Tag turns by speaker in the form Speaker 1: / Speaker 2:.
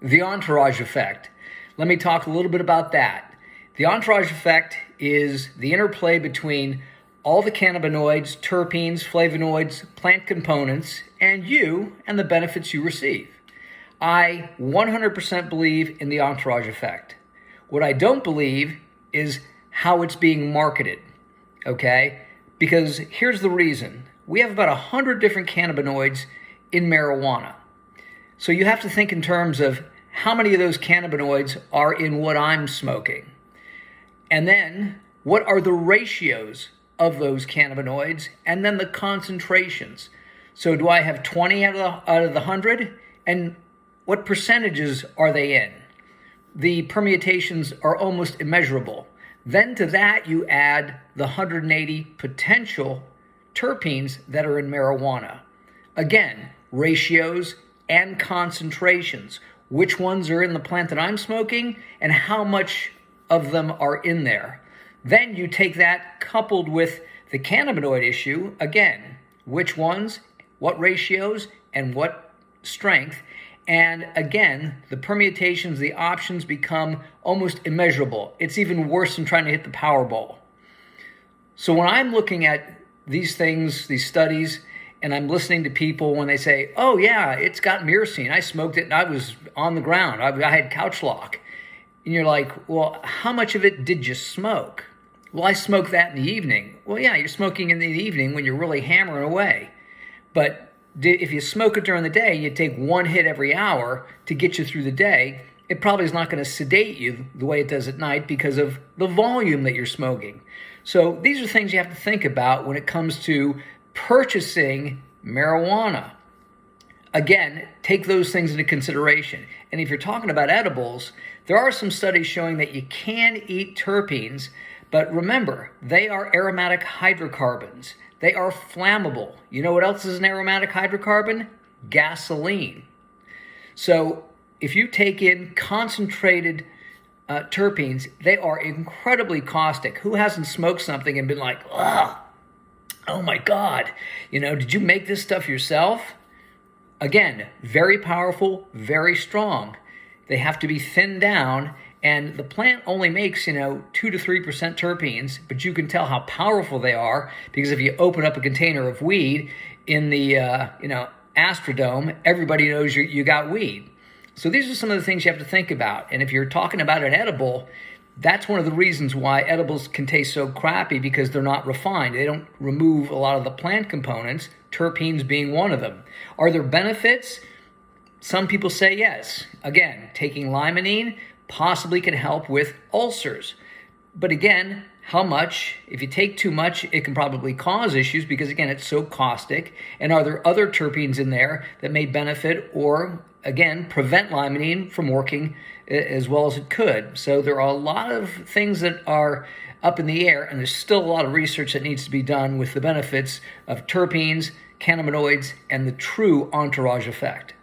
Speaker 1: The entourage effect. Let me talk a little bit about that. The entourage effect is the interplay between all the cannabinoids, terpenes, flavonoids, plant components, and you and the benefits you receive. I 100% believe in the entourage effect. What I don't believe is how it's being marketed, okay? Because here's the reason. We have about 100 different cannabinoids in marijuana. So you have to think in terms of how many of those cannabinoids are in what I'm smoking. And then what are the ratios of those cannabinoids, and then the concentrations. So do I have 20 out of the 100? And what percentages are they in? The permutations are almost immeasurable. Then to that you add the 180 potential terpenes that are in marijuana. Again, ratios and concentrations. Which ones are in the plant that I'm smoking and how much of them are in there. Then you take that coupled with the cannabinoid issue, again, which ones, what ratios, and what strength. And again, the permutations, the options become almost immeasurable. It's even worse than trying to hit the Powerball. So when I'm looking at these things, these studies, and I'm listening to people when they say, oh yeah, it's got myrcene. I smoked it and I was on the ground. I had couch lock. And you're like, well, how much of it did you smoke? Well, I smoked that in the evening. Well, yeah, you're smoking in the evening when you're really hammering away. But if you smoke it during the day, you take one hit every hour to get you through the day. It probably is not going to sedate you the way it does at night because of the volume that you're smoking. So these are things you have to think about when it comes to purchasing marijuana. Again, take those things into consideration. And if you're talking about edibles, there are some studies showing that you can eat terpenes, but remember, they are aromatic hydrocarbons. They are flammable. You know what else is an aromatic hydrocarbon? Gasoline. So if you take in concentrated terpenes, they are incredibly caustic. Who hasn't smoked something and been like, ugh, oh my God, did you make this stuff yourself? Again, very powerful, very strong. They have to be thinned down, and the plant only makes, 2 to 3% terpenes, but you can tell how powerful they are because if you open up a container of weed in the, Astrodome, everybody knows you got weed. So these are some of the things you have to think about. And if you're talking about an edible, that's one of the reasons why edibles can taste so crappy because they're not refined. They don't remove a lot of the plant components, terpenes being one of them. Are there benefits? Some people say yes. Again, taking limonene possibly can help with ulcers. But again, how much? If you take too much, it can probably cause issues because, again, it's so caustic. And are there other terpenes in there that may benefit or, again, prevent limonene from working as well as it could? So there are a lot of things that are up in the air, and there's still a lot of research that needs to be done with the benefits of terpenes, cannabinoids, and the true entourage effect.